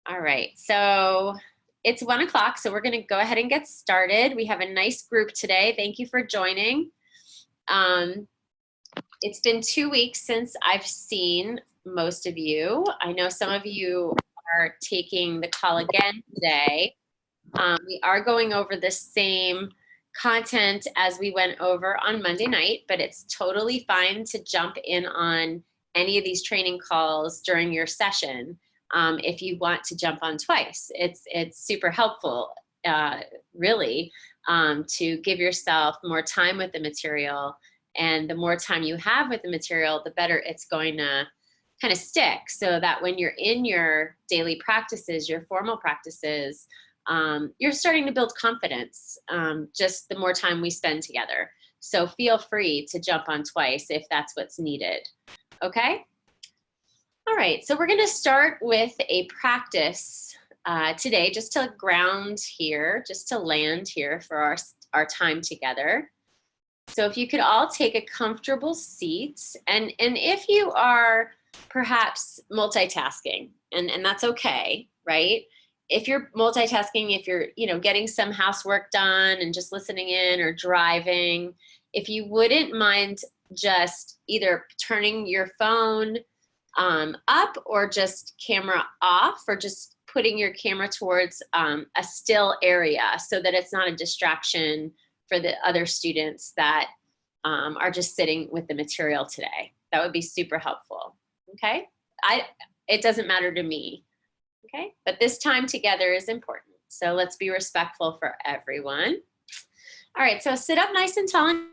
All right, so it's 1 o'clock, so we're gonna go ahead and get started. We have a nice group today. Thank you for joining. It's been 2 weeks since I've seen most of you. I know some of you are taking the call again today. We are going over the same content as we went over on Monday night, but it's totally fine to jump in on any of these training calls during your session. If you want to jump on twice, it's super helpful, really, to give yourself more time with the material. And the more time you have with the material, the better it's going to kind of stick, so that when you're in your daily practices, your formal practices, you're starting to build confidence, just the more time we spend together. So feel free to jump on twice if that's what's needed. Okay? All right, so we're gonna start with a practice today, just to ground here, just to land here for our time together. So if you could all take a comfortable seat, and if you are perhaps multitasking, and that's okay, right? If you're multitasking, if you're getting some housework done and just listening in or driving, if you wouldn't mind just either turning your phone up or just camera off, or just putting your camera towards a still area so that it's not a distraction for the other students that are just sitting with the material today. That would be super helpful, okay? It doesn't matter to me, okay? But this time together is important, so let's be respectful for everyone. All right, so sit up nice and tall in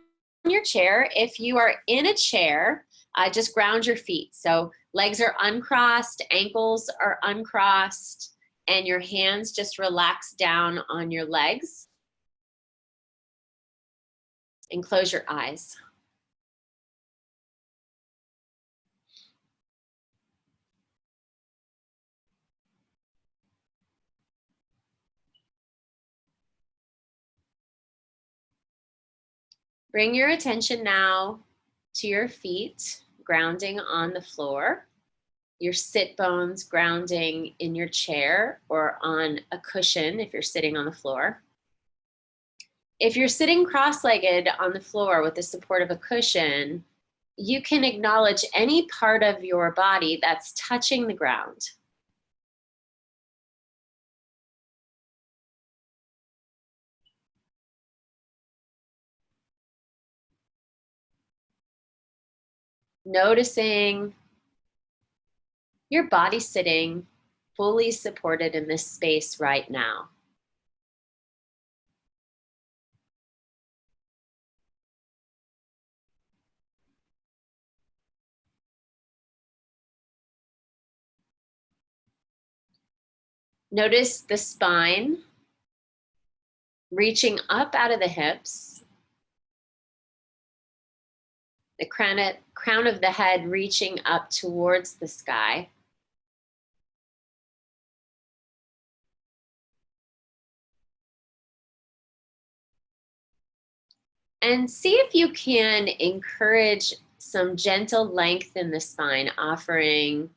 your chair. If you are in a chair, just ground your feet. So legs are uncrossed, ankles are uncrossed, and your hands just relax down on your legs. And close your eyes. Bring your attention now to your feet, grounding on the floor, your sit bones grounding in your chair or on a cushion if you're sitting on the floor. If you're sitting cross-legged on the floor with the support of a cushion, you can acknowledge any part of your body that's touching the ground. Noticing your body sitting fully supported in this space right now. Notice the spine reaching up out of the hips, the crown of the head reaching up towards the sky. And see if you can encourage some gentle length in the spine, offering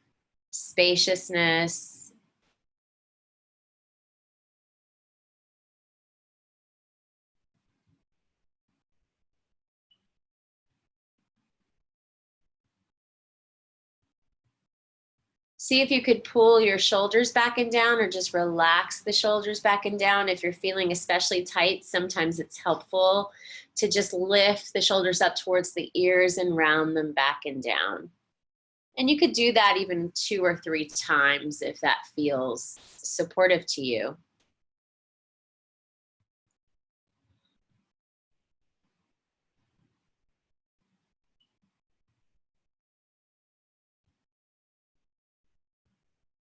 spaciousness. See if you could pull your shoulders back and down, or just relax the shoulders back and down. If you're feeling especially tight, sometimes it's helpful to just lift the shoulders up towards the ears and round them back and down. And you could do that even 2 or 3 times if that feels supportive to you.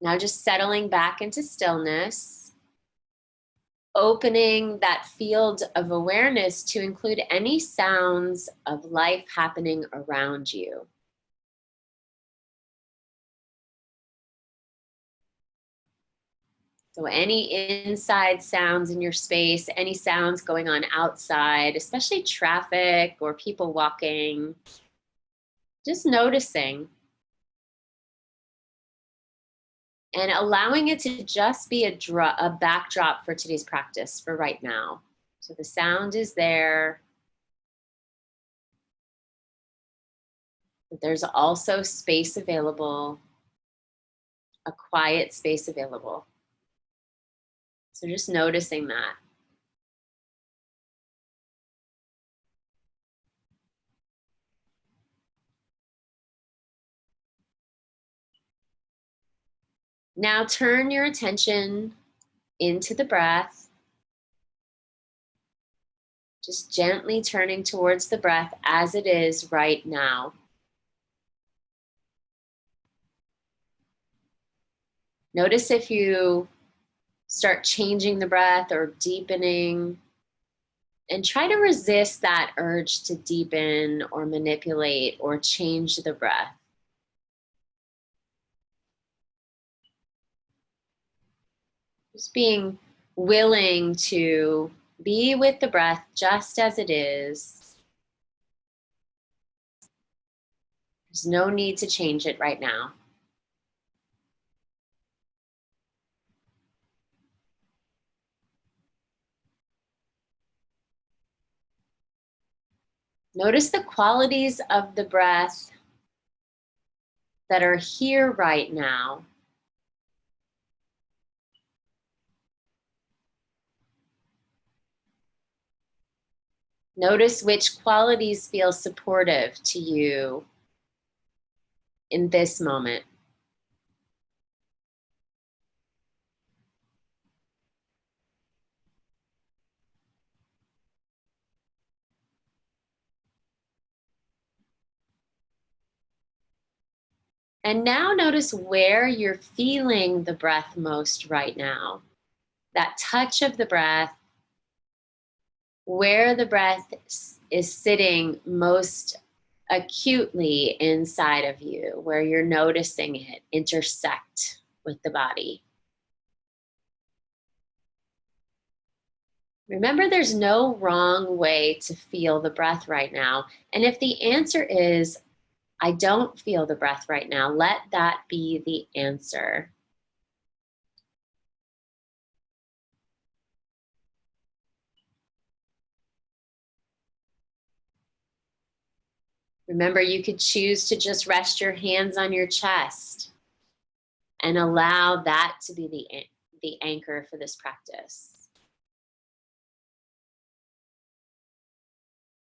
Now just settling back into stillness, opening that field of awareness to include any sounds of life happening around you. So any inside sounds in your space, any sounds going on outside, especially traffic or people walking, just noticing. and allowing it to just be a backdrop for today's practice for right now. So the sound is there, but there's also space available, a quiet space available. So just noticing that. Now turn your attention into the breath, just gently turning towards the breath as it is right now. Notice if you start changing the breath or deepening, and try to resist that urge to deepen or manipulate or change the breath. Just being willing to be with the breath just as it is. There's no need to change it right now. Notice the qualities of the breath that are here right now. Notice which qualities feel supportive to you in this moment. And now notice where you're feeling the breath most right now. That touch of the breath, where the breath is sitting most acutely inside of you, where you're noticing it intersect with the body. Remember, there's no wrong way to feel the breath right now. And if the answer is, I don't feel the breath right now, let that be the answer. Remember, you could choose to just rest your hands on your chest and allow that to be the anchor for this practice.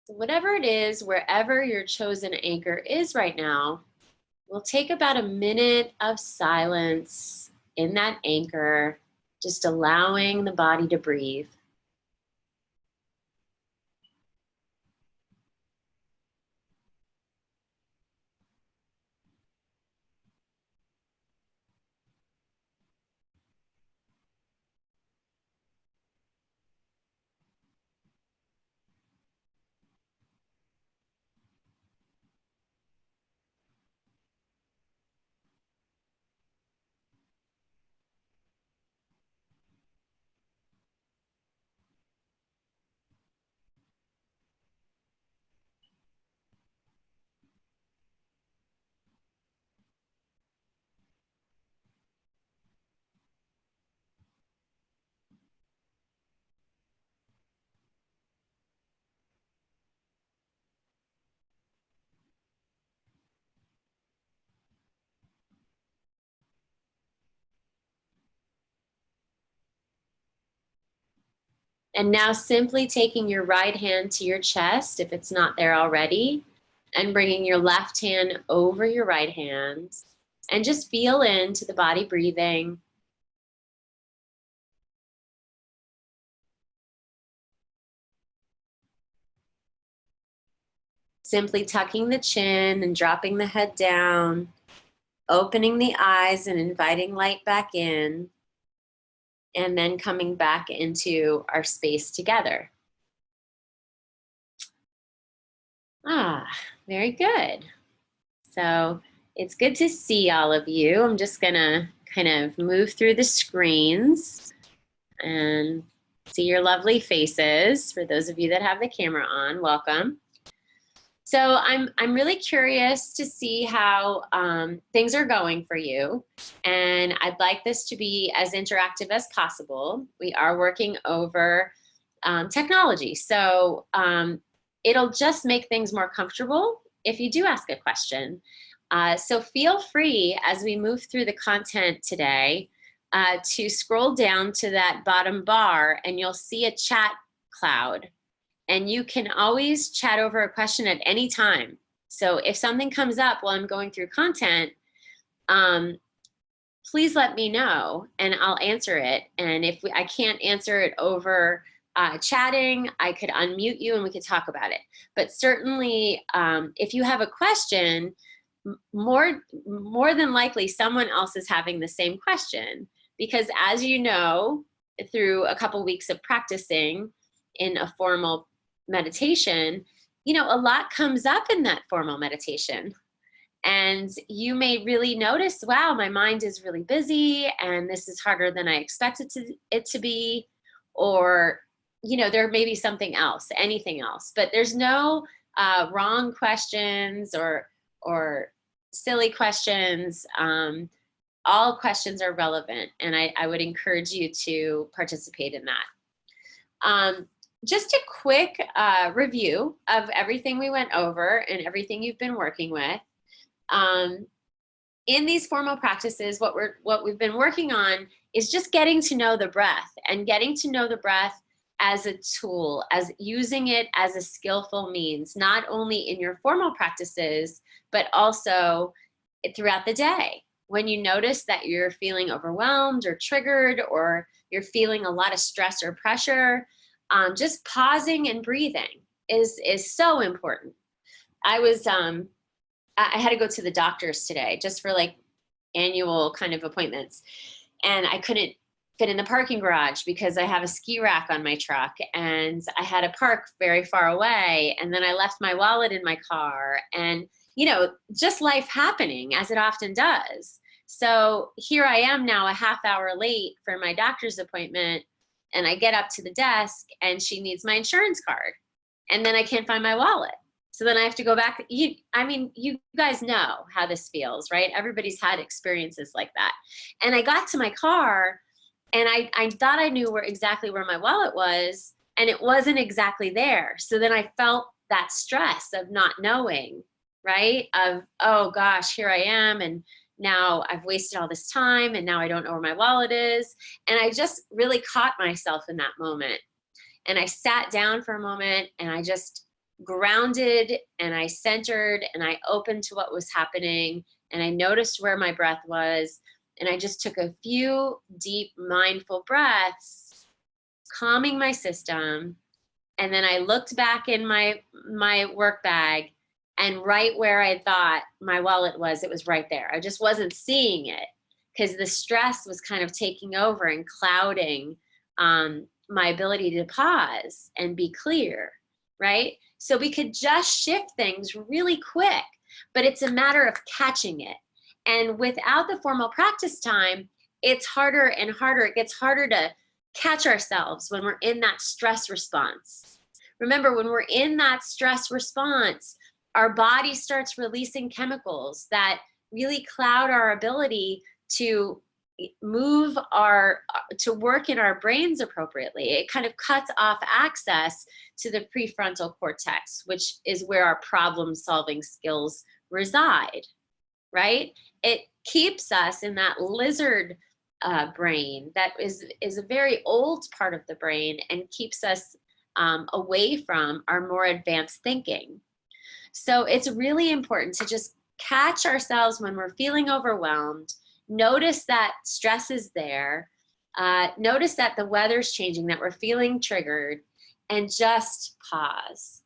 So whatever it is, wherever your chosen anchor is right now, we'll take about a minute of silence in that anchor, just allowing the body to breathe. And now simply taking your right hand to your chest, if it's not there already, and bringing your left hand over your right hand, and just feel into the body breathing. Simply tucking the chin and dropping the head down, opening the eyes and inviting light back in, and then coming back into our space together. Ah, very good. So it's good to see all of you. I'm just gonna kind of move through the screens and see your lovely faces. For those of you that have the camera on, welcome. So I'm really curious to see how things are going for you, and I'd like this to be as interactive as possible. We are working over technology, so it'll just make things more comfortable if you do ask a question. So feel free as we move through the content today to scroll down to that bottom bar, and you'll see a chat cloud. And you can always chat over a question at any time. So if something comes up while I'm going through content, please let me know and I'll answer it. And if I can't answer it over chatting, I could unmute you and we could talk about it. But certainly, if you have a question, more than likely someone else is having the same question. Because as you know, through a couple weeks of practicing in a formal meditation, you know, a lot comes up in that formal meditation. And you may really notice, wow, my mind is really busy and this is harder than I expected it to be. Or, you know, there may be something else, anything else. But there's no wrong questions or silly questions. All questions are relevant. And I would encourage you to participate in that. Just a quick review of everything we went over and everything you've been working with. In these formal practices, what we've been working on is just getting to know the breath and getting to know the breath as a tool, as using it as a skillful means, not only in your formal practices, but also throughout the day. When you notice that you're feeling overwhelmed or triggered, or you're feeling a lot of stress or pressure, just pausing and breathing is so important. I had to go to the doctor's today just for like annual kind of appointments, and I couldn't fit in the parking garage because I have a ski rack on my truck and I had to park very far away, and then I left my wallet in my car, and you know, just life happening as it often does. So here I am now a half hour late for my doctor's appointment, and I get up to the desk and she needs my insurance card, and then I can't find my wallet. So then I have to go back. I mean, you guys know how this feels, right? Everybody's had experiences like that. And I got to my car and I thought I knew exactly where my wallet was, and it wasn't exactly there. So then I felt that stress of not knowing, right? Of, oh gosh, here I am, and now I've wasted all this time, and now I don't know where my wallet is. And I just really caught myself in that moment. And I sat down for a moment and I just grounded and I centered and I opened to what was happening, and I noticed where my breath was, and I just took a few deep mindful breaths, calming my system. And then I looked back in my work bag, and right where I thought my wallet was, it was right there. I just wasn't seeing it because the stress was kind of taking over and clouding my ability to pause and be clear, right? So we could just shift things really quick, but it's a matter of catching it. And without the formal practice time, it's harder and harder. It gets harder to catch ourselves when we're in that stress response. Remember, when we're in that stress response, our body starts releasing chemicals that really cloud our ability to to work in our brains appropriately. It kind of cuts off access to the prefrontal cortex, which is where our problem solving skills reside, right? It keeps us in that lizard brain that is a very old part of the brain, and keeps us away from our more advanced thinking. So it's really important to just catch ourselves when we're feeling overwhelmed. Notice that stress is there. Notice that the weather's changing, that we're feeling triggered, and just pause.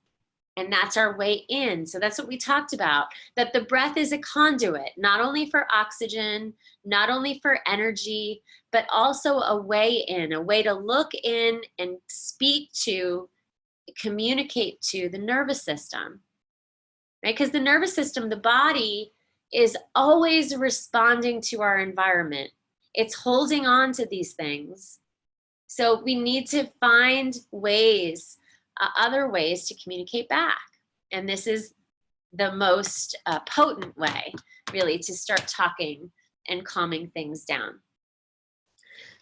And that's our way in. So that's what we talked about, that the breath is a conduit, not only for oxygen, not only for energy, but also a way in, a way to look in and speak to, communicate to the nervous system, right? Because the nervous system, the body, is always responding to our environment. It's holding on to these things. So we need to find ways, other ways to communicate back. And this is the most potent way, really, to start talking and calming things down.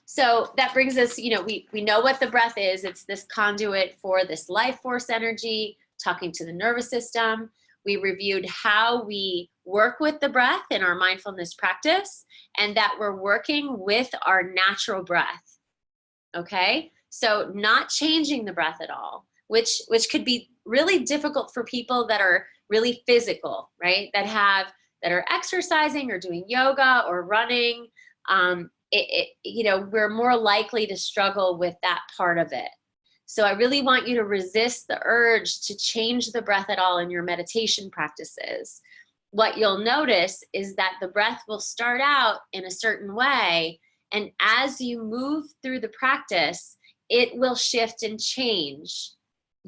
So that brings us, we know what the breath is. It's this conduit for this life force energy, talking to the nervous system. We reviewed how we work with the breath in our mindfulness practice, and that we're working with our natural breath. Okay? So not changing the breath at all, which could be really difficult for people that are really physical, right? That are exercising or doing yoga or running. We're more likely to struggle with that part of it. So I really want you to resist the urge to change the breath at all in your meditation practices. What you'll notice is that the breath will start out in a certain way, and as you move through the practice, it will shift and change,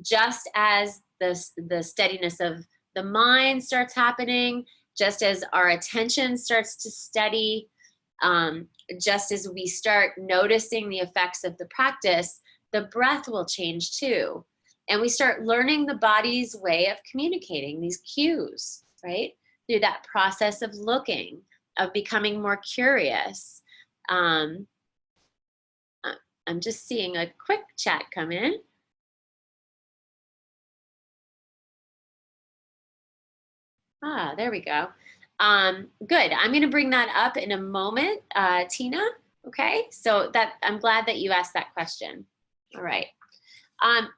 just as the steadiness of the mind starts happening, just as our attention starts to steady, just as we start noticing the effects of the practice, the breath will change too. And we start learning the body's way of communicating these cues, right? Through that process of looking, of becoming more curious. I'm just seeing a quick chat come in. There we go. Good. I'm going to bring that up in a moment, Tina. Okay. So I'm glad that you asked that question. All right.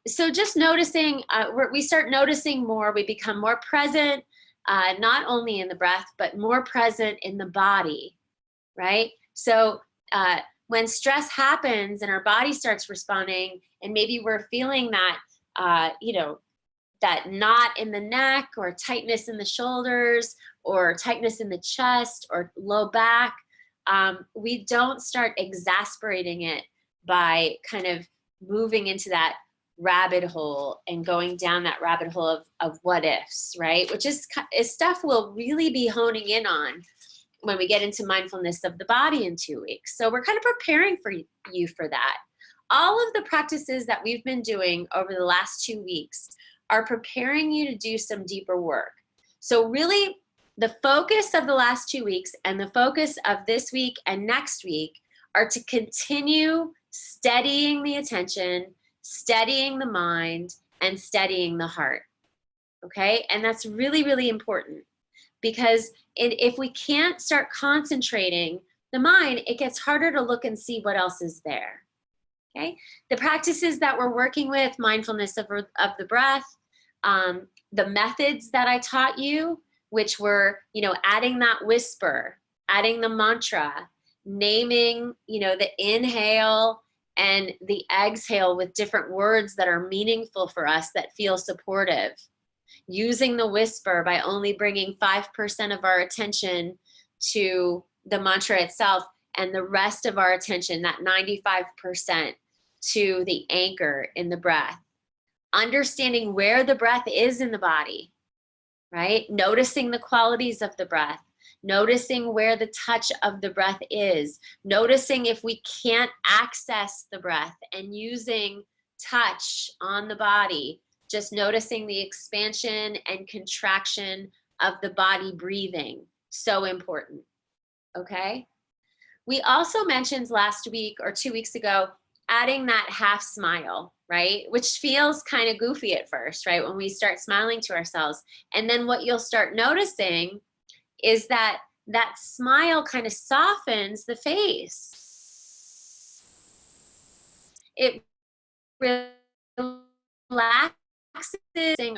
So just noticing, we start noticing more, we become more present, not only in the breath, but more present in the body, right? So when stress happens and our body starts responding, and maybe we're feeling that, that knot in the neck or tightness in the shoulders or tightness in the chest or low back, we don't start exasperating it by kind of moving into that rabbit hole and going down that rabbit hole of what ifs, right? Which is stuff we'll really be honing in on when we get into mindfulness of the body in 2 weeks. So we're kind of preparing for you for that. All of the practices that we've been doing over the last 2 weeks are preparing you to do some deeper work. So really, the focus of the last 2 weeks and the focus of this week and next week are to continue steadying the attention, steadying the mind, and steadying the heart. Okay? And that's really, really important, because if we can't start concentrating the mind, it gets harder to look and see what else is there. Okay? The practices that we're working with, mindfulness of the breath, the methods that I taught you, which were, adding that whisper, adding the mantra, naming, the inhale and the exhale with different words that are meaningful for us, that feel supportive. Using the whisper by only bringing 5% of our attention to the mantra itself, and the rest of our attention, that 95%, to the anchor in the breath. Understanding where the breath is in the body, right? Noticing the qualities of the breath. Noticing where the touch of the breath is. Noticing if we can't access the breath and using touch on the body. Just noticing the expansion and contraction of the body breathing. So important, okay? We also mentioned last week or 2 weeks ago, adding that half smile, right? Which feels kind of goofy at first, right? When we start smiling to ourselves. And then what you'll start noticing is that that smile kind of softens the face. It relaxes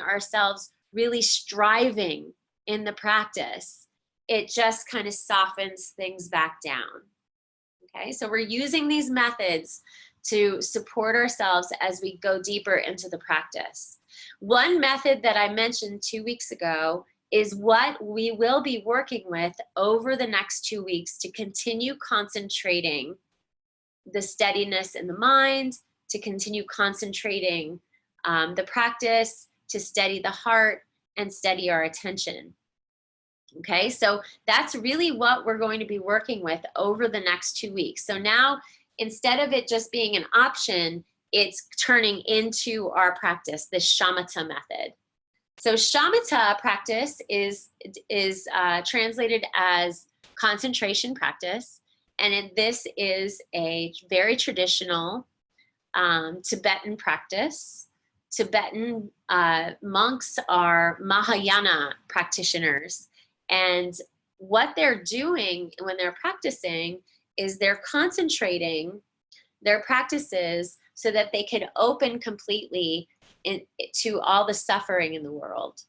ourselves, really striving in the practice. It just kind of softens things back down. Okay, so we're using these methods to support ourselves as we go deeper into the practice. One method that I mentioned 2 weeks ago is what we will be working with over the next 2 weeks to continue concentrating the steadiness in the mind, to continue concentrating the practice, to steady the heart and steady our attention. Okay, so that's really what we're going to be working with over the next 2 weeks. So now, instead of it just being an option, it's turning into our practice, this shamatha method. So shamatha practice is translated as concentration practice. And this is a very traditional Tibetan practice. Tibetan monks are Mahayana practitioners. And what they're doing when they're practicing is they're concentrating their practices so that they can open completely to all the suffering in the world,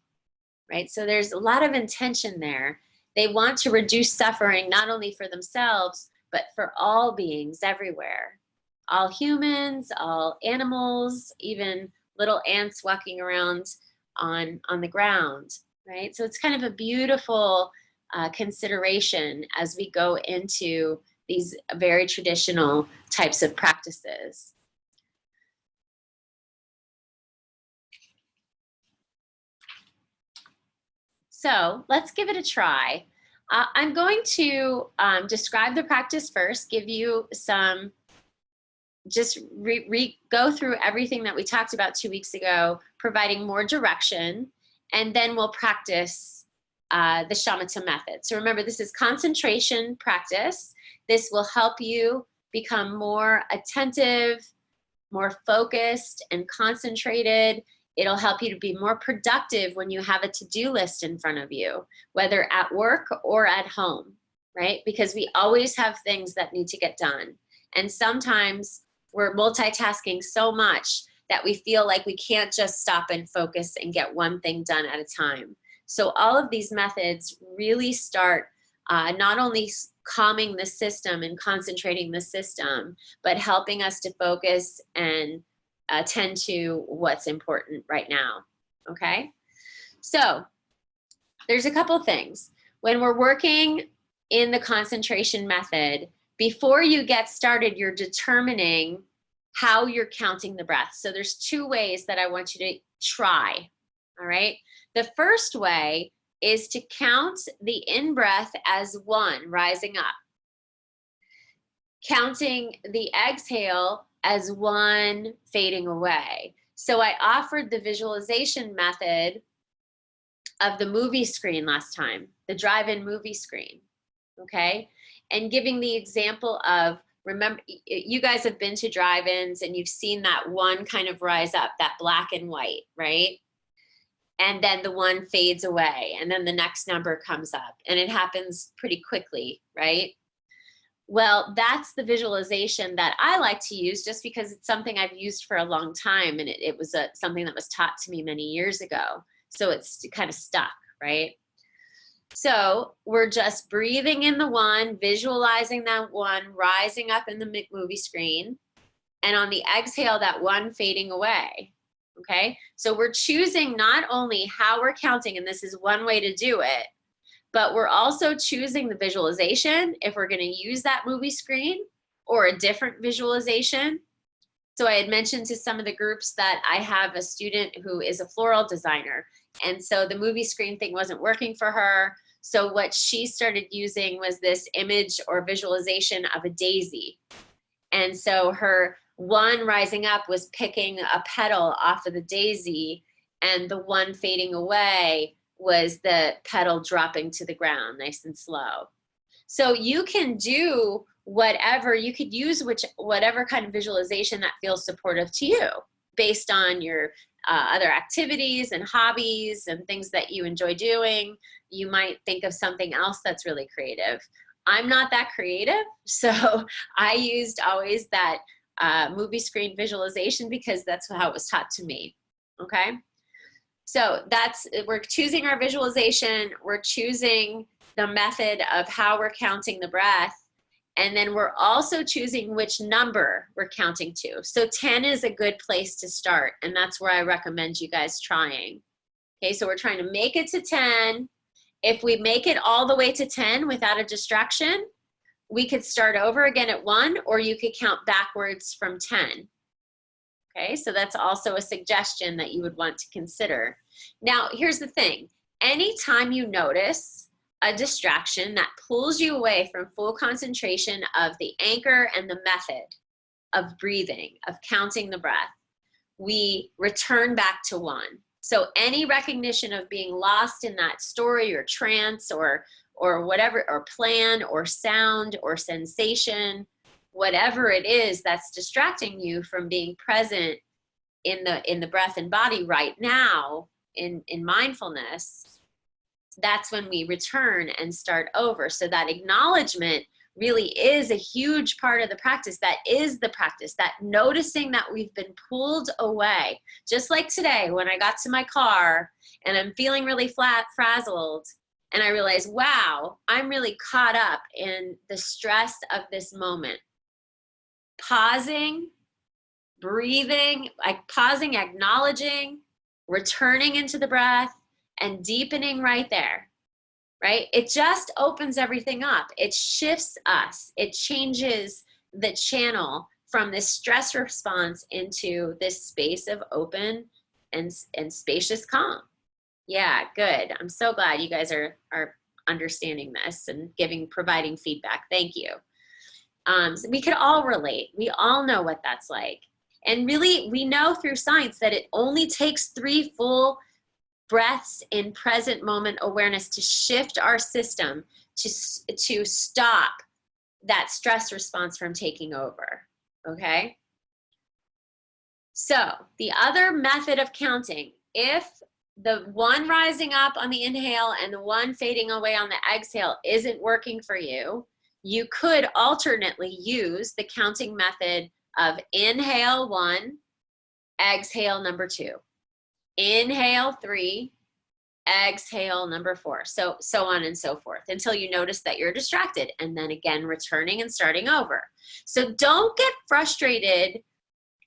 right? So there's a lot of intention there. They want to reduce suffering not only for themselves, but for all beings everywhere. All humans, all animals, even little ants walking around on the ground, right? So it's kind of a beautiful consideration as we go into these very traditional types of practices. So let's give it a try. I'm going to describe the practice first, give you some, just go through everything that we talked about 2 weeks ago, providing more direction, and then we'll practice the shamatha method. So remember, this is concentration practice. This will help you become more attentive, more focused and concentrated. It'll help you to be more productive when you have a to-do list in front of you, whether at work or at home, right? Because we always have things that need to get done. And sometimes we're multitasking so much that we feel like we can't just stop and focus and get one thing done at a time. So all of these methods really start not only calming the system and concentrating the system, but helping us to focus and attend to what's important right now, okay? So there's a couple things. When we're working in the concentration method, before you get started, you're determining how you're counting the breath. So there's 2 ways that I want you to try, all right? The first way is to count the in-breath as 1, rising up. Counting the exhale as 1, fading away. So I offered the visualization method of the movie screen last time, the drive-in movie screen, okay? And giving the example of, remember, you guys have been to drive-ins and you've seen that one kind of rise up, that black and white, right? And then the one fades away and then the next number comes up and it happens pretty quickly, right? Well, that's the visualization that I like to use just because it's something I've used for a long time and it was something that was taught to me many years ago. So it's kind of stuck, right? So we're just breathing in the 1, visualizing that 1, rising up in the movie screen, and on the exhale, that 1 fading away, okay? So we're choosing not only how we're counting, and this is one way to do it, but we're also choosing the visualization if we're going to use that movie screen or a different visualization. So I had mentioned to some of the groups that I have a student who is a floral designer. And so the movie screen thing wasn't working for her. So what she started using was this image or visualization of a daisy. And so her 1 rising up was picking a petal off of the daisy, and the 1 fading away was the petal dropping to the ground nice and slow. So you can do whatever, you could use whatever kind of visualization that feels supportive to you based on your other activities and hobbies and things that you enjoy doing. You might think of something else that's really creative. I'm not that creative, so I used always that movie screen visualization because that's how it was taught to me, okay? So we're choosing our visualization, we're choosing the method of how we're counting the breath, and then we're also choosing which number we're counting to. So 10 is a good place to start, and that's where I recommend you guys trying. Okay, so we're trying to make it to 10. If we make it all the way to 10 without a distraction, we could start over again at 1, or you could count backwards from 10. Okay, so that's also a suggestion that you would want to consider. Now, here's the thing. Anytime you notice a distraction that pulls you away from full concentration of the anchor and the method of breathing, of counting the breath, we return back to 1. So any recognition of being lost in that story or trance or whatever, or plan or sound or sensation, whatever it is that's distracting you from being present in the breath and body right now in mindfulness, that's when we return and start over. So that acknowledgement really is a huge part of the practice. That is the practice, that noticing that we've been pulled away. Just like today when I got to my car and I'm feeling really frazzled, and I realized, wow, I'm really caught up in the stress of this moment. Pausing, breathing, like pausing, acknowledging, returning into the breath, and deepening right there, right? It just opens everything up. It shifts us. It changes the channel from this stress response into this space of open and spacious calm. Yeah, good. I'm so glad you guys are understanding this and providing feedback. Thank you. So we could all relate. We all know what that's like. And really, we know through science that it only takes 3 full breaths in present moment awareness to shift our system to stop that stress response from taking over, okay? So the other method of counting, if the one rising up on the inhale and the one fading away on the exhale isn't working for you, you could alternately use the counting method of inhale 1, exhale number 2, inhale 3, exhale number 4, so on and so forth, until you notice that you're distracted, and then again returning and starting over. So don't get frustrated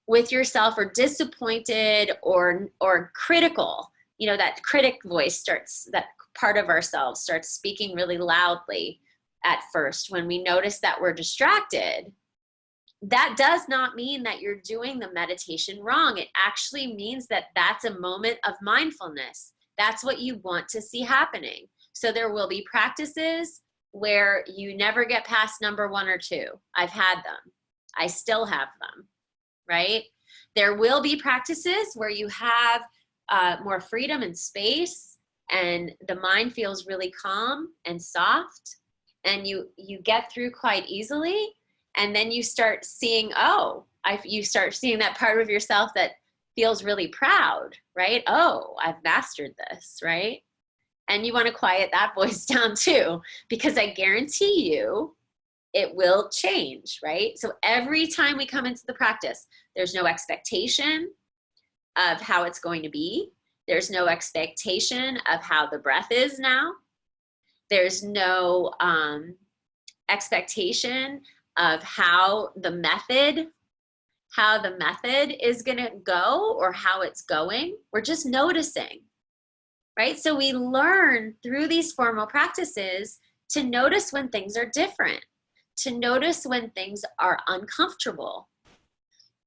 with yourself or disappointed or critical. You know, that critic voice starts, that part of ourselves starts speaking really loudly at first when we notice that we're distracted. That does not mean that you're doing the meditation wrong. It actually means that that's a moment of mindfulness. That's what you want to see happening. So there will be practices where you never get past number 1 or 2. I've had them. I still have them, right? There will be practices where you have more freedom and space, and the mind feels really calm and soft, and you get through quite easily. And then you start seeing, you start seeing that part of yourself that feels really proud, right? Oh, I've mastered this, right? And you want to quiet that voice down too, because I guarantee you it will change, right? So every time we come into the practice, there's no expectation of how it's going to be. There's no expectation of how the breath is now. There's no expectation of how the method is going to go or how it's going. We're just noticing, right? So we learn through these formal practices to notice when things are different, to notice when things are uncomfortable,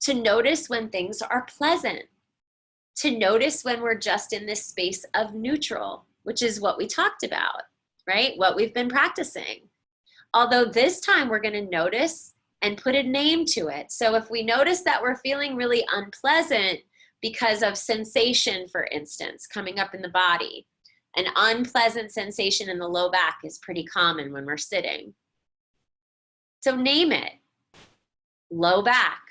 to notice when things are pleasant, to notice when we're just in this space of neutral, which is what we talked about, right? What we've been practicing. Although this time we're going to notice and put a name to it. So if we notice that we're feeling really unpleasant because of sensation, for instance, coming up in the body, an unpleasant sensation in the low back is pretty common when we're sitting. So name it. Low back,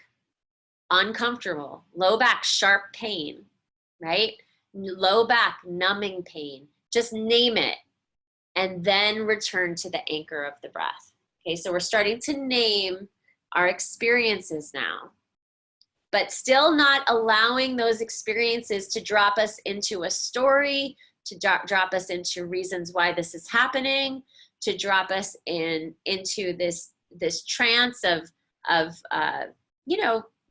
uncomfortable. Low back, sharp pain, right? Low back, numbing pain. Just name it. And then return to the anchor of the breath. Okay, so we're starting to name our experiences now, but still not allowing those experiences to drop us into a story, to drop us into reasons why this is happening, to drop us into this trance of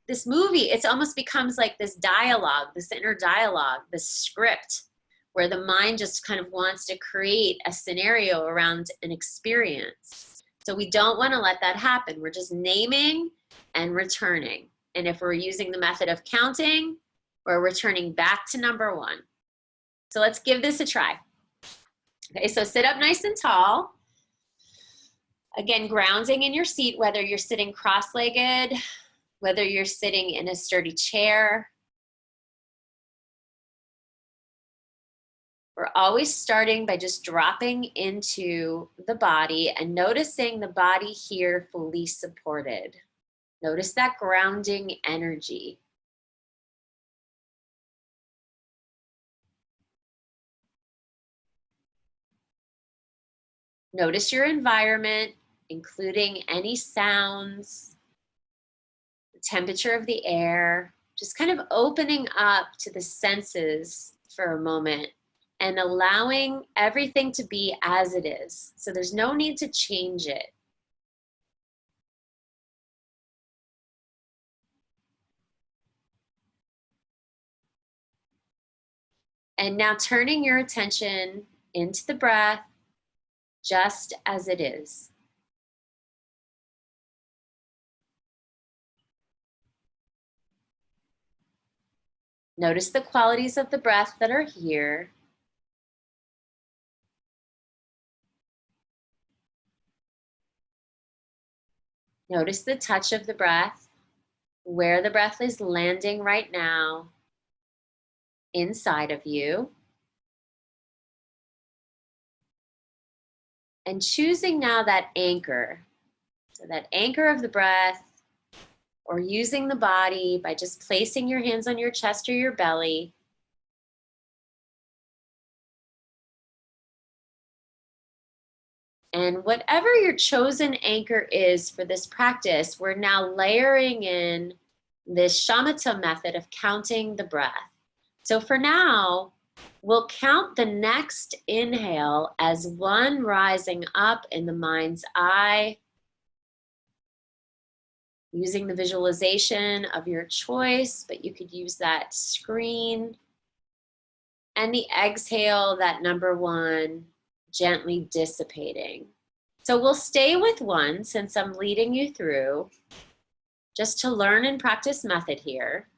this movie. It almost becomes like this dialogue, this inner dialogue, this script, where the mind just kind of wants to create a scenario around an experience. So we don't want to let that happen. We're just naming and returning. And if we're using the method of counting, we're returning back to number 1. So let's give this a try. Okay, so sit up nice and tall. Again, grounding in your seat, whether you're sitting cross-legged, whether you're sitting in a sturdy chair. We're always starting by just dropping into the body and noticing the body here fully supported. Notice that grounding energy. Notice your environment, including any sounds, the temperature of the air, just kind of opening up to the senses for a moment and allowing everything to be as it is. So there's no need to change it. And now turning your attention into the breath, just as it is. Notice the qualities of the breath that are here. Notice the touch of the breath, where the breath is landing right now inside of you. And choosing now that anchor. So that anchor of the breath, or using the body by just placing your hands on your chest or your belly. And whatever your chosen anchor is for this practice, we're now layering in this shamatha method of counting the breath. So for now, we'll count the next inhale as one rising up in the mind's eye, using the visualization of your choice, but you could use that screen. And the exhale, that number one, gently dissipating. So we'll stay with one since I'm leading you through, just to learn and practice method here.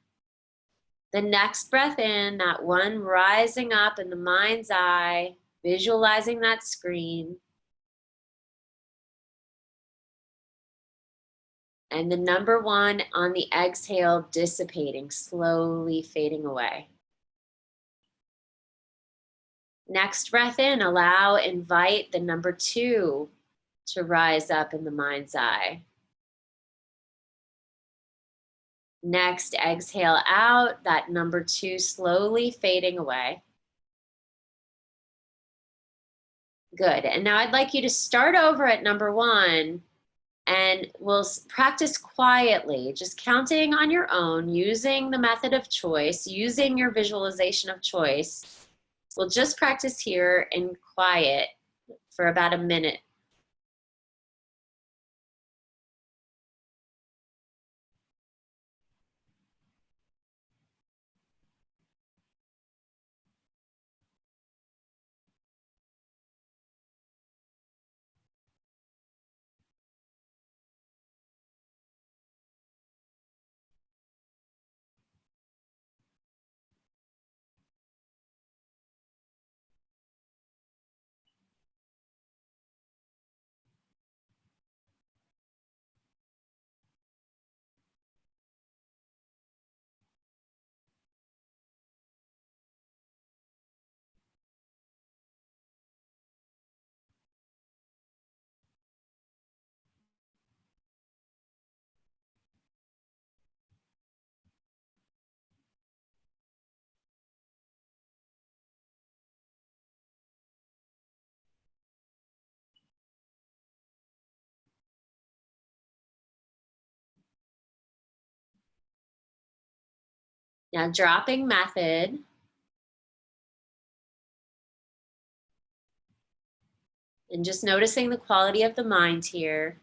The next breath in, that one rising up in the mind's eye, visualizing that screen. And the number one on the exhale, dissipating, slowly fading away. Next breath in, invite the number two to rise up in the mind's eye. Next, exhale out, that number two slowly fading away. Good, and now I'd like you to start over at number one, and we'll practice quietly, just counting on your own, using the method of choice, using your visualization of choice. We'll just practice here in quiet for about a minute. Now dropping method. And just noticing the quality of the mind here.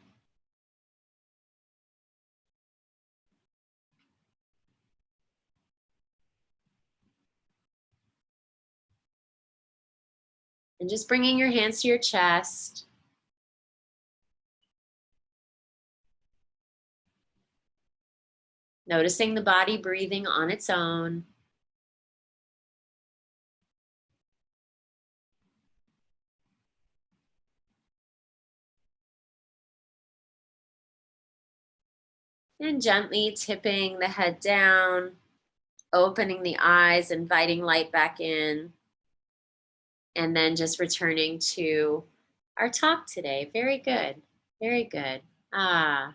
And just bringing your hands to your chest. Noticing the body breathing on its own. And gently tipping the head down, opening the eyes, inviting light back in. and then just returning to our talk today. Very good. Very good. I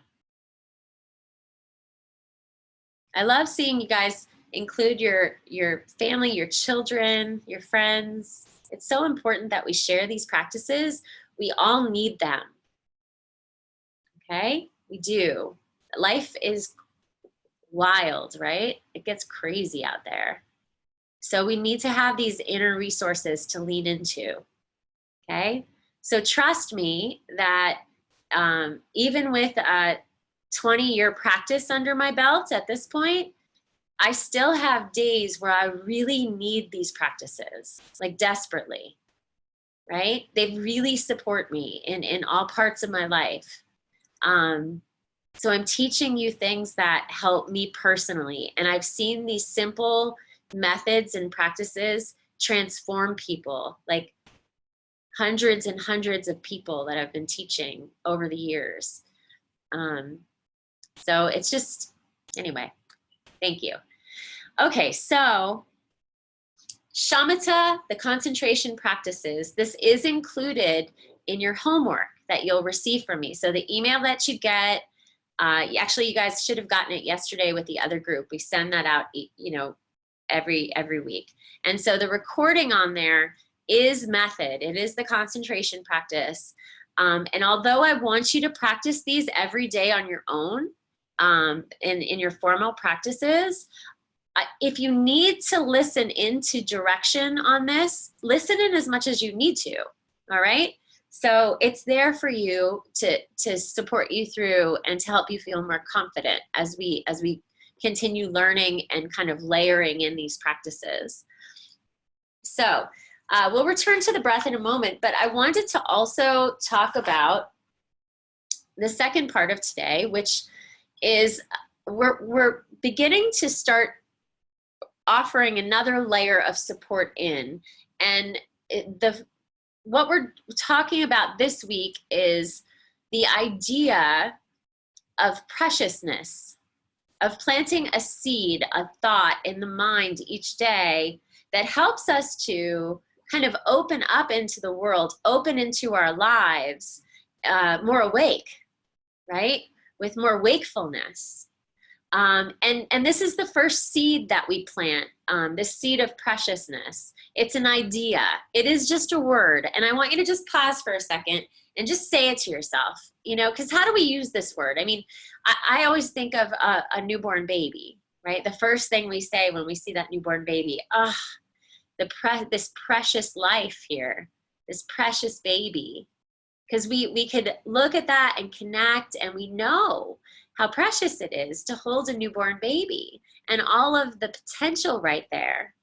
love seeing you guys include your family, your children, your friends. It's so important that we share these practices. We all need them. Okay? We do. Life is wild, right? It gets crazy out there. So we need to have these inner resources to lean into. Okay? So trust me that even with a 20-year practice under my belt at this point, I still have days where I really need these practices, like desperately, right? They really support me in all parts of my life. So I'm teaching you things that help me personally. And I've seen these simple methods and practices transform people, like hundreds and hundreds of people that I've been teaching over the years. So it's just, anyway, thank you. Okay, so shamatha, the concentration practices, this is included in your homework that you'll receive from me. So the email that you get, actually you guys should have gotten it yesterday with the other group. We send that out, you know, every week. And so the recording on there is method. It is the concentration practice. And although I want you to practice these every day on your own, in your formal practices, if you need to listen into direction on this, listen in as much as you need to, all right? So it's there for you to support you through and to help you feel more confident as we continue learning and kind of layering in these practices. So we'll return to the breath in a moment, but I wanted to also talk about the second part of today, which is we're beginning to start offering another layer of support in. And what we're talking about this week is the idea of preciousness, of planting a seed, a thought in the mind each day that helps us to kind of open up into the world, open into our lives, more awake, right? With more wakefulness. And this is the first seed that we plant, this seed of preciousness. It's an idea. It is just a word. And I want you to just pause for a second and just say it to yourself, you know, because how do we use this word? I mean, I always think of a newborn baby, right? The first thing we say when we see that newborn baby, this precious life here, this precious baby. Because we could look at that and connect, and we know how precious it is to hold a newborn baby and all of the potential right there,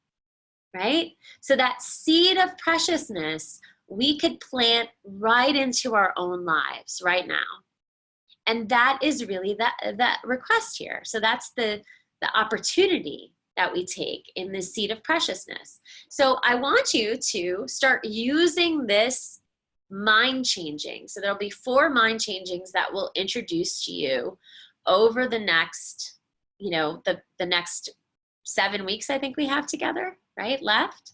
right? So that seed of preciousness we could plant right into our own lives right now. And that is really that request here. So that's the opportunity that we take in this seed of preciousness. So I want you to start using this mind changing. So there'll be 4 mind changings that we'll introduce to you over the next, you know, the next 7 weeks I think we have together, right, left.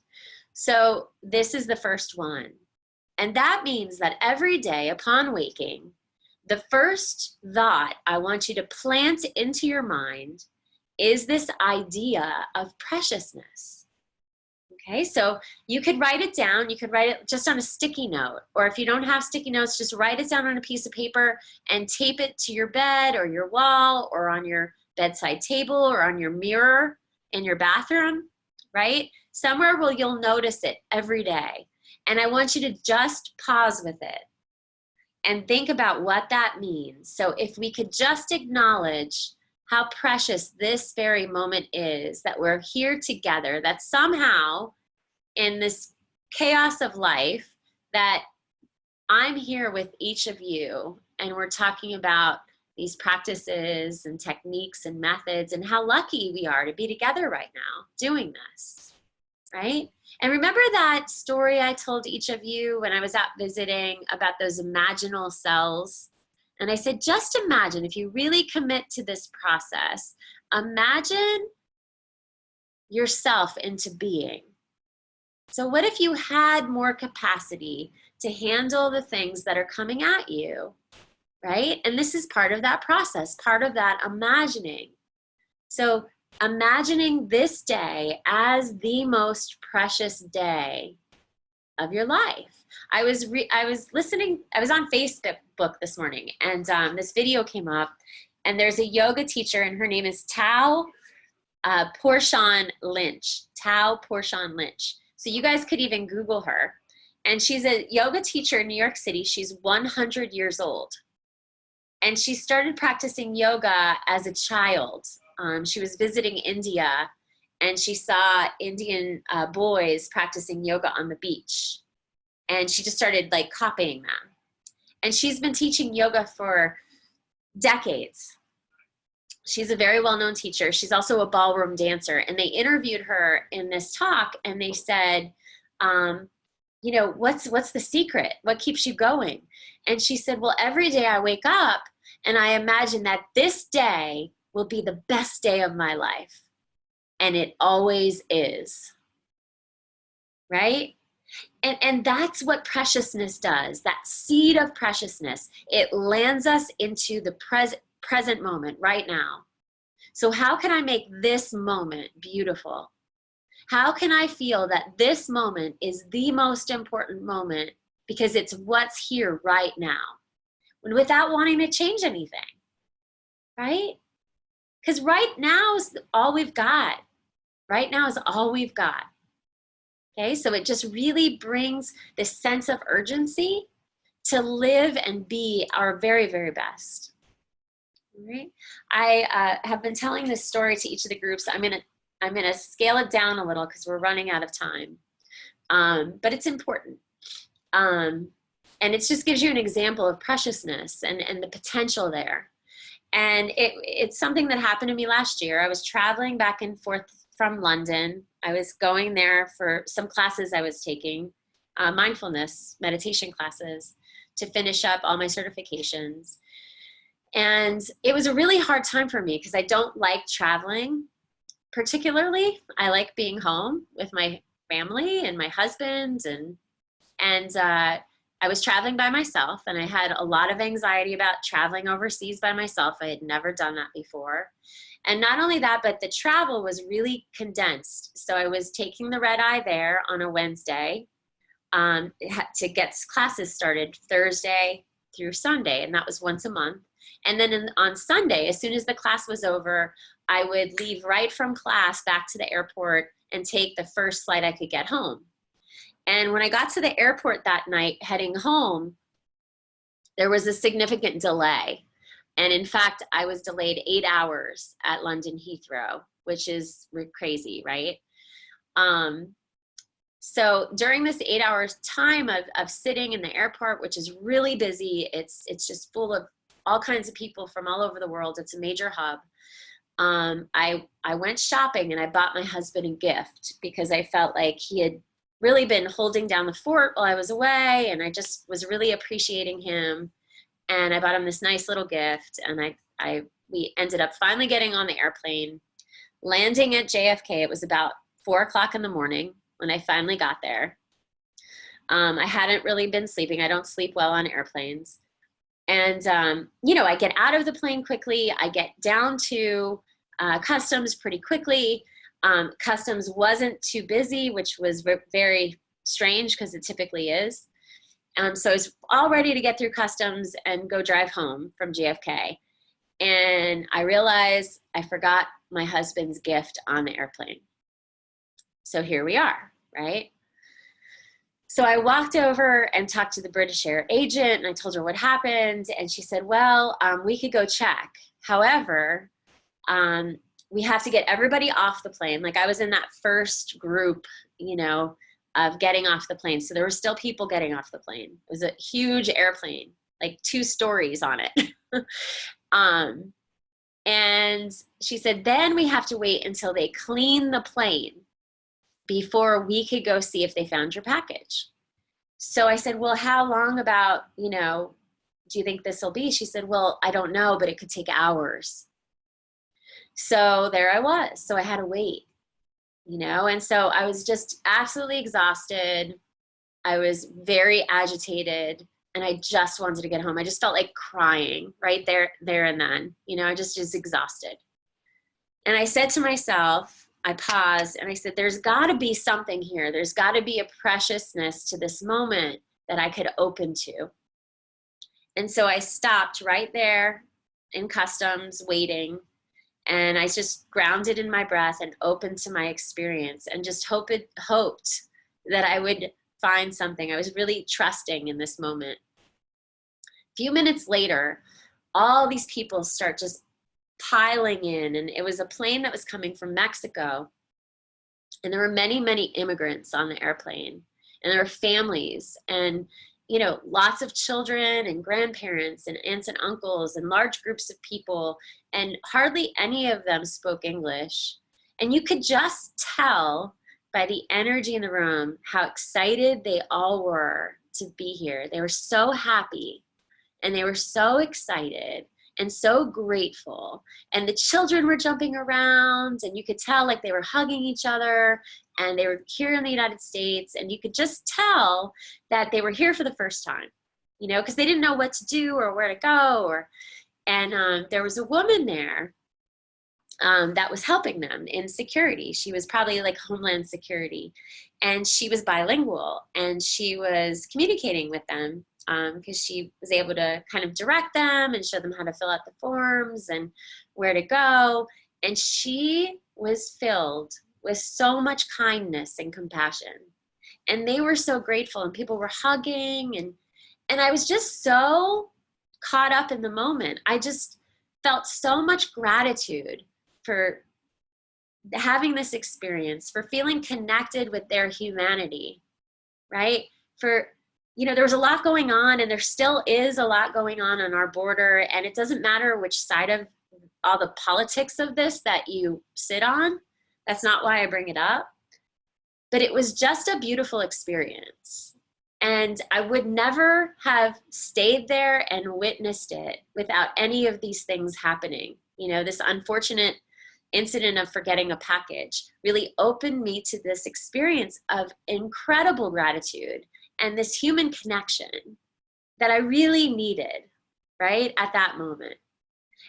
So this is the first one. And that means that every day upon waking, the first thought I want you to plant into your mind is this idea of preciousness. Okay, so you could write it down. You could write it just on a sticky note, or if you don't have sticky notes, just write it down on a piece of paper and tape it to your bed or your wall or on your bedside table or on your mirror in your bathroom, right? Somewhere where you'll notice it every day. And I want you to just pause with it and think about what that means. So if we could just acknowledge how precious this very moment is, that we're here together, that somehow in this chaos of life, that I'm here with each of you and we're talking about these practices and techniques and methods and how lucky we are to be together right now doing this, right? And remember that story I told each of you when I was out visiting about those imaginal cells? And I said, just imagine, if you really commit to this process, imagine yourself into being. So what if you had more capacity to handle the things that are coming at you, right? And this is part of that process, part of that imagining. So imagining this day as the most precious day of your life. I was listening, I was on Facebook this morning, and this video came up, and there's a yoga teacher, and her name is Tao Porchon Lynch. Tao Porchon Lynch. So you guys could even Google her. And she's a yoga teacher in New York City. She's 100 years old. And she started practicing yoga as a child. She was visiting India, and she saw Indian boys practicing yoga on the beach. And she just started like copying them. And she's been teaching yoga for decades. She's a very well-known teacher. She's also a ballroom dancer. And they interviewed her in this talk, and they said, you know, what's the secret? What keeps you going? And she said, well, every day I wake up and I imagine that this day will be the best day of my life. And it always is, right? And that's what preciousness does, that seed of preciousness. It lands us into the present moment right now. So how can I make this moment beautiful? How can I feel that this moment is the most important moment because it's what's here right now, without wanting to change anything, right? Because right now is all we've got. Right now is all we've got. Okay, so it just really brings this sense of urgency to live and be our very, very best. All right. I have been telling this story to each of the groups. I'm gonna scale it down a little because we're running out of time, but it's important. And it just gives you an example of preciousness and the potential there. And it's something that happened to me last year. I was traveling back and forth from London. I was going there for some classes I was taking, mindfulness meditation classes, to finish up all my certifications. And it was a really hard time for me because I don't like traveling particularly. I like being home with my family and my husband, and I was traveling by myself, and I had a lot of anxiety about traveling overseas by myself. I had never done that before. And not only that, but the travel was really condensed. So I was taking the red eye there on a Wednesday to get classes started Thursday through Sunday, and that was once a month. And then on Sunday, as soon as the class was over, I would leave right from class back to the airport and take the first flight I could get home. And when I got to the airport that night heading home, there was a significant delay. And in fact, I was delayed 8 hours at London Heathrow, which is crazy, right? So during this 8 hours time of sitting in the airport, which is really busy, it's just full of all kinds of people from all over the world. It's a major hub. I went shopping, and I bought my husband a gift because I felt like he had really been holding down the fort while I was away, and I just was really appreciating him. And I bought him this nice little gift, and we ended up finally getting on the airplane, landing at JFK. It was about 4 o'clock in the morning when I finally got there. I hadn't really been sleeping. I don't sleep well on airplanes. And, you know, I get out of the plane quickly. I get down to customs pretty quickly. Customs wasn't too busy, which was very strange because it typically is. So I was all ready to get through customs and go drive home from JFK. And I realized I forgot my husband's gift on the airplane. So here we are, right? So I walked over and talked to the British Air agent, and I told her what happened. And she said, well, we could go check. However, we have to get everybody off the plane. Like, I was in that first group, you know, of getting off the plane. So there were still people getting off the plane. It was a huge airplane, like 2 stories on it. And she said, then we have to wait until they clean the plane before we could go see if they found your package. So I said, well, how long about, you know, do you think this will be? She said, well, I don't know, but it could take hours. So there I was. So I had to wait, you know? And so I was just absolutely exhausted. I was very agitated and I just wanted to get home. I just felt like crying right there and then, you know, I just was exhausted. And I said to myself, I paused and I said, there's got to be something here. There's got to be a preciousness to this moment that I could open to. And so I stopped right there in customs waiting. And I just grounded in my breath and opened to my experience and just hoped that I would find something. I was really trusting in this moment. A few minutes later, all these people start just piling in, and it was a plane that was coming from Mexico. And there were many, many immigrants on the airplane, and there were families and, you know, lots of children and grandparents and aunts and uncles and large groups of people, and hardly any of them spoke English. And you could just tell by the energy in the room how excited they all were to be here. They were so happy and they were so excited and so grateful. And the children were jumping around and you could tell like they were hugging each other, and they were here in the United States, and you could just tell that they were here for the first time, you know, because they didn't know what to do or where to go. And there was a woman there that was helping them in security. She was probably like Homeland Security, and she was bilingual, and she was communicating with them because she was able to kind of direct them and show them how to fill out the forms and where to go. And she was filled with so much kindness and compassion. And they were so grateful, and people were hugging, and I was just so caught up in the moment. I just felt so much gratitude for having this experience, for feeling connected with their humanity, right? For, you know, there was a lot going on, and there still is a lot going on our border, and it doesn't matter which side of all the politics of this that you sit on. That's not why I bring it up. But it was just a beautiful experience. And I would never have stayed there and witnessed it without any of these things happening. You know, this unfortunate incident of forgetting a package really opened me to this experience of incredible gratitude and this human connection that I really needed, right, at that moment.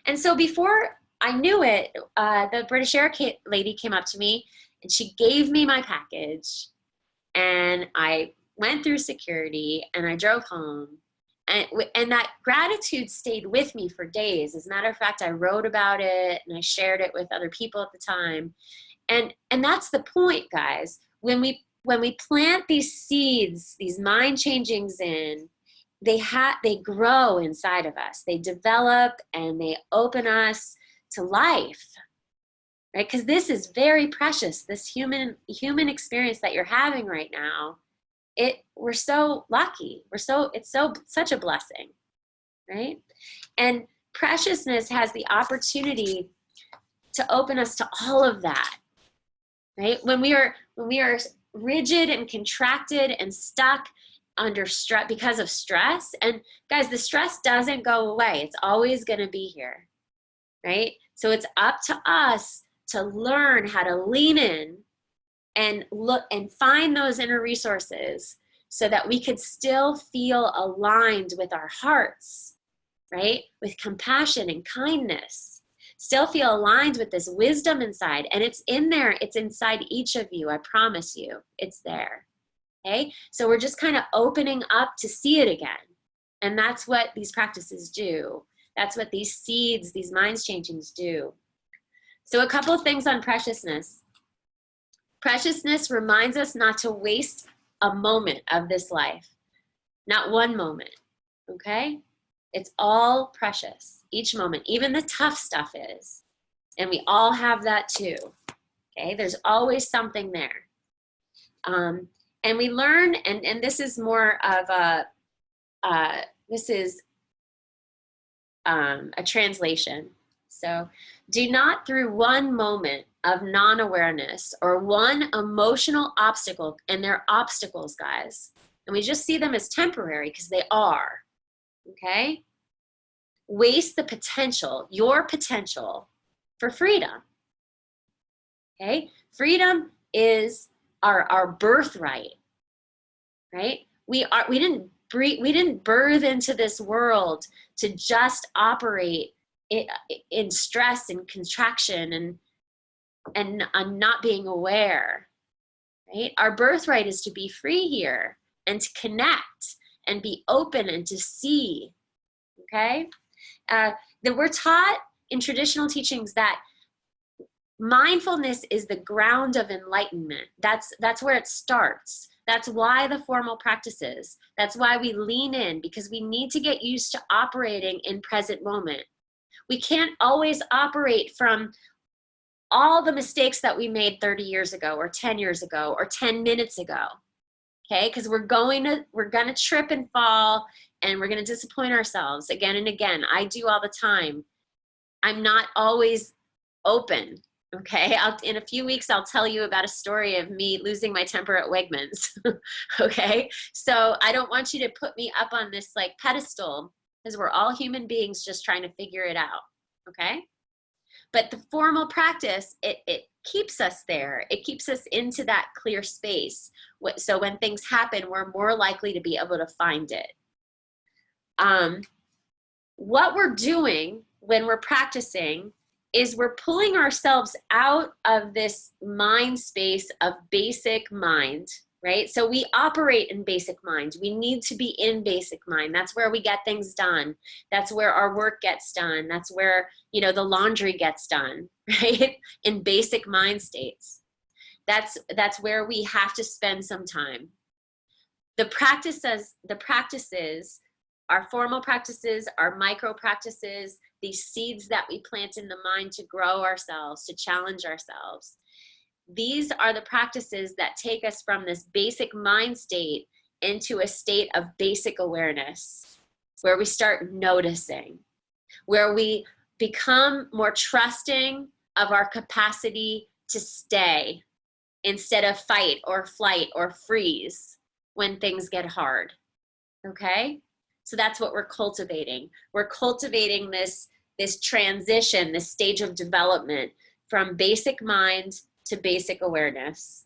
And so before I knew it, the British Air lady came up to me and she gave me my package, and I went through security and I drove home. And that gratitude stayed with me for days. As a matter of fact, I wrote about it and I shared it with other people at the time. And that's the point, guys. When we plant these seeds, these mind changings in, they grow inside of us. They develop and they open us to life, right? Because this is very precious. This human experience that you're having right now, we're so lucky. It's such a blessing, right? And preciousness has the opportunity to open us to all of that, right? When we are rigid and contracted and stuck under stress because of stress, and guys, the stress doesn't go away. It's always going to be here, right? So it's up to us to learn how to lean in and look and find those inner resources so that we could still feel aligned with our hearts, right? With compassion and kindness, still feel aligned with this wisdom inside. And it's in there. It's inside each of you. I promise you, it's there. Okay. So we're just kind of opening up to see it again. And that's what these practices do. That's what these seeds, these minds changings do. So a couple of things on preciousness. Preciousness reminds us not to waste a moment of this life. Not one moment, okay? It's all precious, each moment. Even the tough stuff is. And we all have that too, okay? There's always something there. And we learn, and this is more of a translation. So do not through one moment of non-awareness or one emotional obstacle, and they're obstacles, guys, and we just see them as temporary because they are, okay? Waste the potential, your potential for freedom, okay? Freedom is our birthright, right? We didn't birth into this world to just operate in stress and contraction and not being aware, right? Our birthright is to be free here and to connect and be open and to see, okay? That we're taught in traditional teachings that mindfulness is the ground of enlightenment. That's where it starts. That's why the formal practices. That's why we lean in, because we need to get used to operating in present moment. We can't always operate from all the mistakes that we made 30 years ago or 10 years ago or 10 minutes ago. Okay, because we're gonna trip and fall, and we're gonna disappoint ourselves again and again. I do all the time. I'm not always open. Okay, in a few weeks, I'll tell you about a story of me losing my temper at Wegmans. Okay, so I don't want you to put me up on this like pedestal, because we're all human beings just trying to figure it out. Okay, but the formal practice, it keeps us there. It keeps us into that clear space. So when things happen, we're more likely to be able to find it. What we're doing when we're practicing is we're pulling ourselves out of this mind space of basic mind, right? So we operate in basic mind. We need to be in basic mind. That's where we get things done. That's where our work gets done. That's where, the laundry gets done, right? In basic mind states. That's where we have to spend some time. The practices, our formal practices, our micro practices, these seeds that we plant in the mind to grow ourselves, to challenge ourselves. These are the practices that take us from this basic mind state into a state of basic awareness, where we start noticing, where we become more trusting of our capacity to stay instead of fight or flight or freeze when things get hard, okay? So that's what we're cultivating. We're cultivating this transition, this stage of development from basic mind to basic awareness.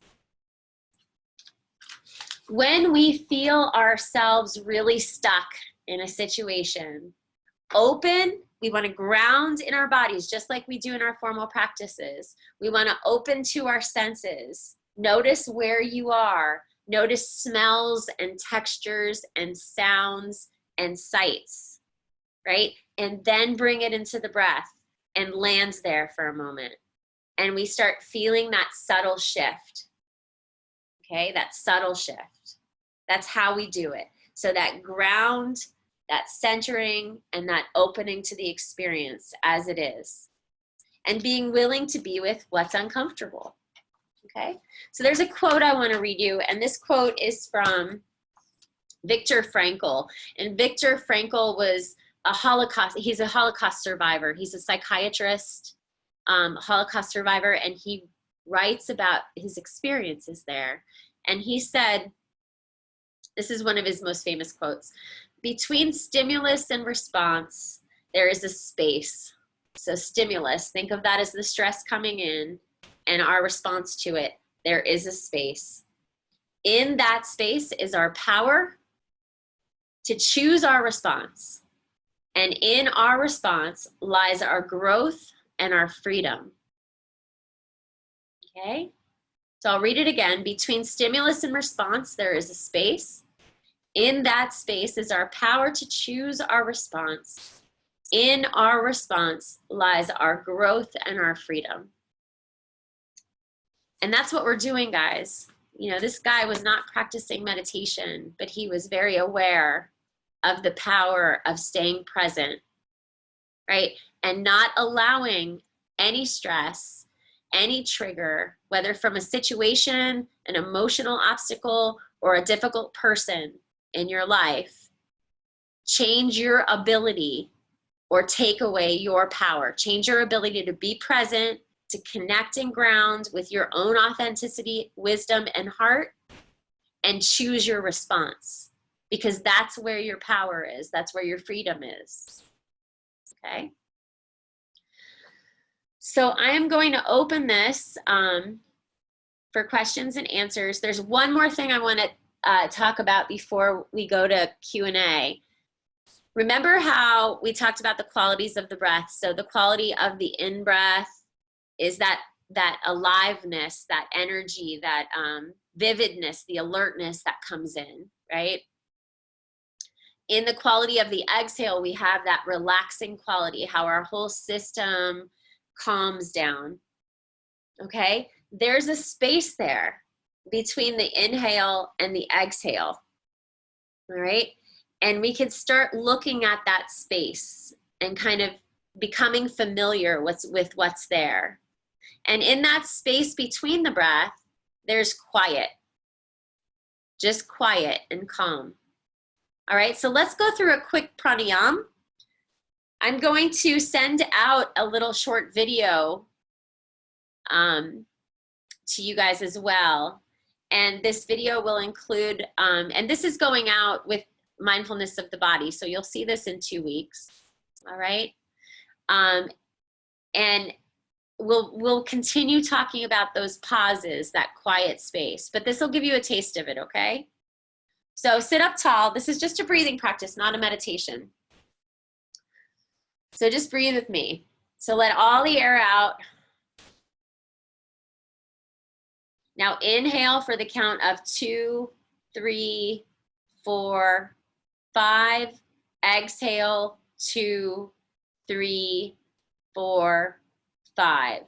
When we feel ourselves really stuck in a situation, we want to ground in our bodies just like we do in our formal practices. We want to open to our senses. Notice where you are. Notice smells and textures and sounds and sights, right? And then bring it into the breath and land there for a moment. And we start feeling that subtle shift, okay? That subtle shift. That's how we do it. So that ground, that centering, and that opening to the experience as it is. And being willing to be with what's uncomfortable, okay? So there's a quote I want to read you, and this quote is from Viktor Frankl. And Viktor Frankl was he's a Holocaust survivor. He's a psychiatrist, Holocaust survivor, and he writes about his experiences there. And he said, this is one of his most famous quotes: between stimulus and response, there is a space. So stimulus, think of that as the stress coming in, and our response to it, there is a space. In that space is our power to choose our response. And in our response lies our growth and our freedom. Okay? So I'll read it again. Between stimulus and response, there is a space. In that space is our power to choose our response. In our response lies our growth and our freedom. And that's what we're doing, guys. This guy was not practicing meditation, but he was very aware of the power of staying present, right? And not allowing any stress, any trigger, whether from a situation, an emotional obstacle, or a difficult person in your life, change your ability or take away your power. Change your ability to be present, to connect and ground with your own authenticity, wisdom, and heart, and choose your response, because that's where your power is. That's where your freedom is. Okay? So I am going to open this for questions and answers. There's one more thing I want to talk about before we go to Q&A. Remember how we talked about the qualities of the breath? So the quality of the in-breath is that aliveness, that energy, that vividness, the alertness that comes in, right? In the quality of the exhale, we have that relaxing quality, how our whole system calms down, okay? There's a space there between the inhale and the exhale, all right? And we can start looking at that space and kind of becoming familiar with what's there. And in that space between the breath, there's quiet, just quiet and calm. All right, so let's go through a quick pranayama. I'm going to send out a little short video to you guys as well. And this video will include, and this is going out with mindfulness of the body. So you'll see this in 2 weeks, all right? And we'll continue talking about those pauses, that quiet space, but this will give you a taste of it, okay? So sit up tall. This is just a breathing practice, not a meditation. So just breathe with me. So let all the air out. Now inhale for the count of 2, 3, 4, 5. Exhale, 2, 3, 4, 5.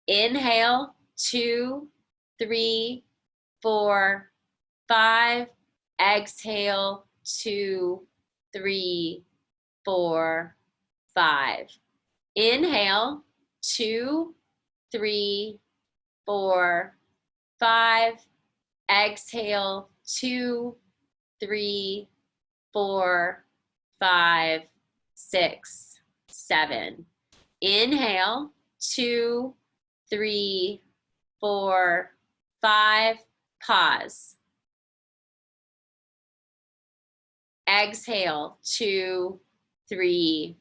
Inhale, 2, 3, 4, 5. Exhale, 2, 3, 4, 5. Inhale, 2, 3, 4, 5. Exhale, 2, 3, 4, 5, 6, 7. Inhale, 2, 3, 4, 5. Pause. Exhale, 2, 3,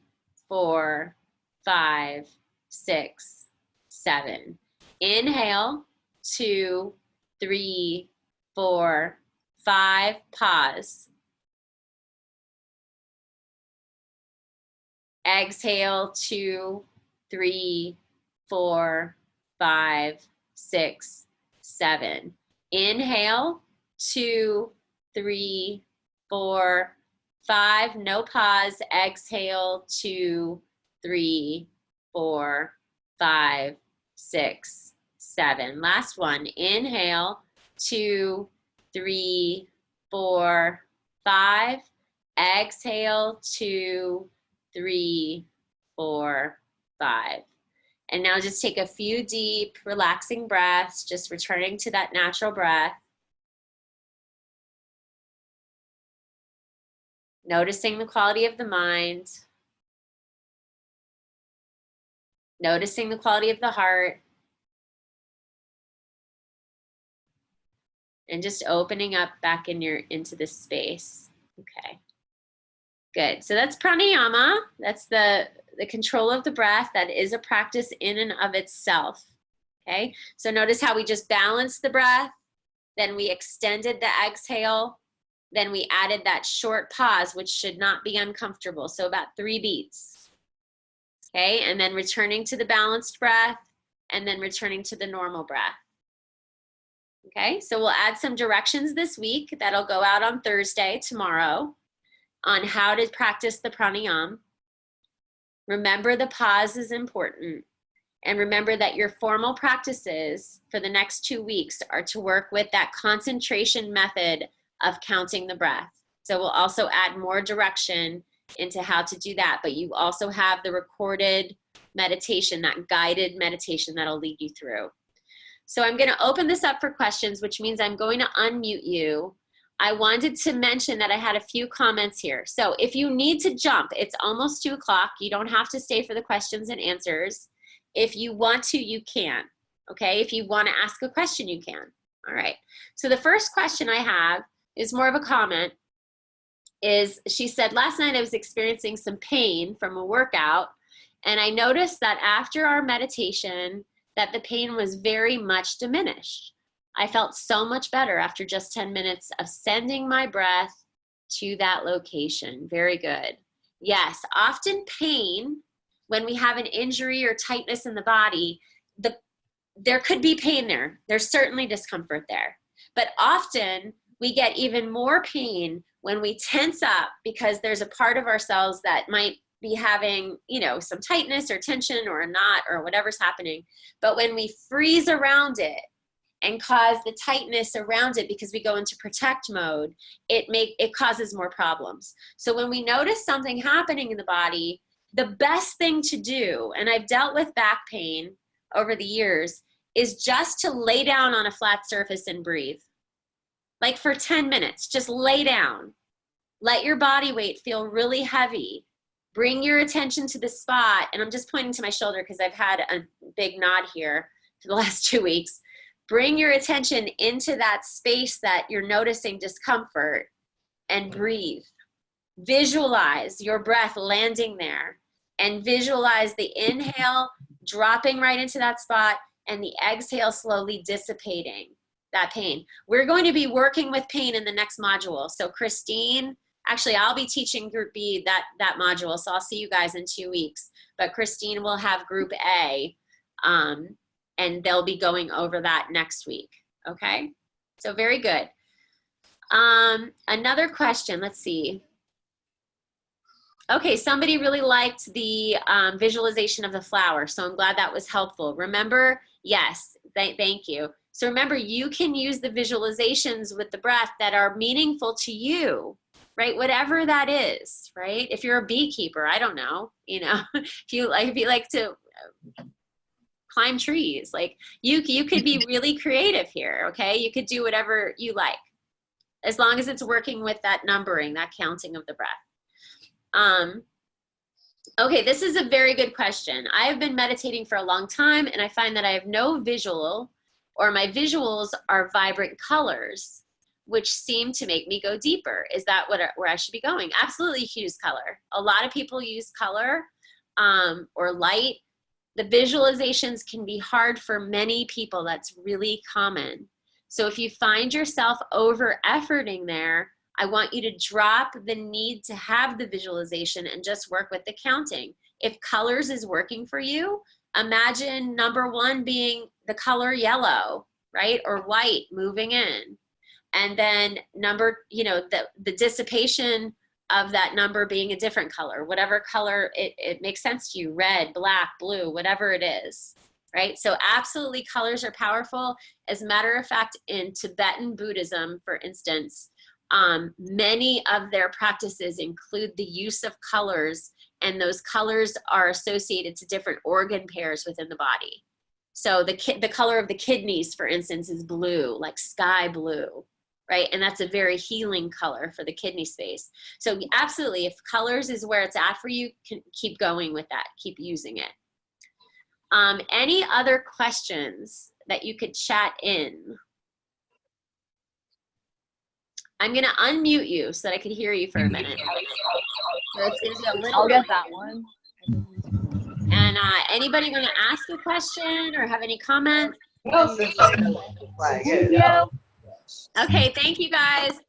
4, 5, 6, 7. Inhale, 2, 3, 4, 5. Pause. Exhale, 2, 3, 4, 5, 6, 7. Inhale, 2, 3, 4, 5. No pause. Exhale, 2, 3, 4, 5, 6, 7. Last one. Inhale, 2, 3, 4, 5. Exhale, 2, 3, 4, 5. And now just take a few deep, relaxing breaths, just returning to that natural breath. Noticing the quality of the mind. Noticing the quality of the heart. And just opening up back into this space. Okay. Good. So that's pranayama. That's the control of the breath. That is a practice in and of itself. Okay. So notice how we just balanced the breath. Then we extended the exhale. Then we added that short pause, which should not be uncomfortable. So about 3 beats. Okay. And then returning to the balanced breath and then returning to the normal breath. Okay. So we'll add some directions this week that'll go out on Thursday, tomorrow, on how to practice the pranayama. Remember, the pause is important. And remember that your formal practices for the next 2 weeks are to work with that concentration method of counting the breath. So we'll also add more direction into how to do that. But you also have the recorded meditation, that guided meditation that'll lead you through. So I'm going to open this up for questions, which means I'm going to unmute you. I wanted to mention that I had a few comments here. So if you need to jump, it's almost 2 o'clock. You don't have to stay for the questions and answers. If you want to, you can. Okay, if you want to ask a question, you can. All right. So the first question I have is more of a comment. She said, last night I was experiencing some pain from a workout, and I noticed that after our meditation, that the pain was very much diminished. I felt so much better after just 10 minutes of sending my breath to that location. Very good. Yes, often pain, when we have an injury or tightness in the body, there could be pain there. There's certainly discomfort there. But often we get even more pain when we tense up because there's a part of ourselves that might be having, you know, some tightness or tension or a knot or whatever's happening. But when we freeze around it and cause the tightness around it because we go into protect mode, it causes more problems. So when we notice something happening in the body, the best thing to do, and I've dealt with back pain over the years, is just to lay down on a flat surface and breathe. Like for 10 minutes, just lay down. Let your body weight feel really heavy. Bring your attention to the spot. And I'm just pointing to my shoulder because I've had a big nod here for the last 2 weeks. Bring your attention into that space that you're noticing discomfort and breathe. Visualize your breath landing there and visualize the inhale dropping right into that spot and the exhale slowly dissipating that pain. We're going to be working with pain in the next module. So Christine, actually I'll be teaching group B that module. So I'll see you guys in 2 weeks, but Christine will have group A and they'll be going over that next week. Okay. So very good. Another question, let's see. Okay, somebody really liked the visualization of the flower, so I'm glad that was helpful. Remember, yes, thank you. So remember, you can use the visualizations with the breath that are meaningful to you, right? Whatever that is, right? If you're a beekeeper, I don't know, you know, if you like to climb trees, like you could be really creative here, okay? You could do whatever you like, as long as it's working with that numbering, that counting of the breath. Okay, this is a very good question. I have been meditating for a long time and I find that I have no visual, or my visuals are vibrant colors, which seem to make me go deeper. Is that where I should be going? Absolutely, you can use color. A lot of people use color or light. The visualizations can be hard for many people. That's really common. So if you find yourself over-efforting there, I want you to drop the need to have the visualization and just work with the counting. If colors is working for you, imagine number 1 being the color yellow, right? Or white moving in. And then the dissipation of that number being a different color, whatever color it makes sense to you, red, black, blue, whatever it is, right? So absolutely colors are powerful. As a matter of fact, in Tibetan Buddhism, for instance, many of their practices include the use of colors, and those colors are associated to different organ pairs within the body. So the color of the kidneys, for instance, is blue, like sky blue, right? And that's a very healing color for the kidney space. So absolutely, if colors is where it's at for you, can keep going with that, keep using it. Any other questions that you could chat in? I'm going to unmute you so that I could hear you for a minute. So it's going to be a little I'll get that one. And anybody want to ask a question or have any comments? Yeah. Okay, thank you guys.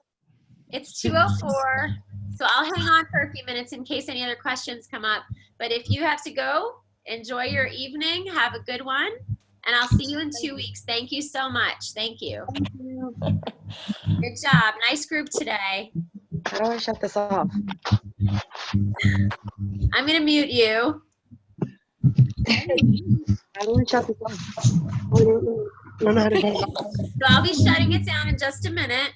It's 2:04, so I'll hang on for a few minutes in case any other questions come up. But if you have to go, enjoy your evening. Have a good one. And I'll see you in 2 weeks. Thank you so much. Thank you. Good job. Nice group today. How do I shut this off? I'm going to mute you. How do I shut this off? I don't know how to do it. So I'll be shutting it down in just a minute.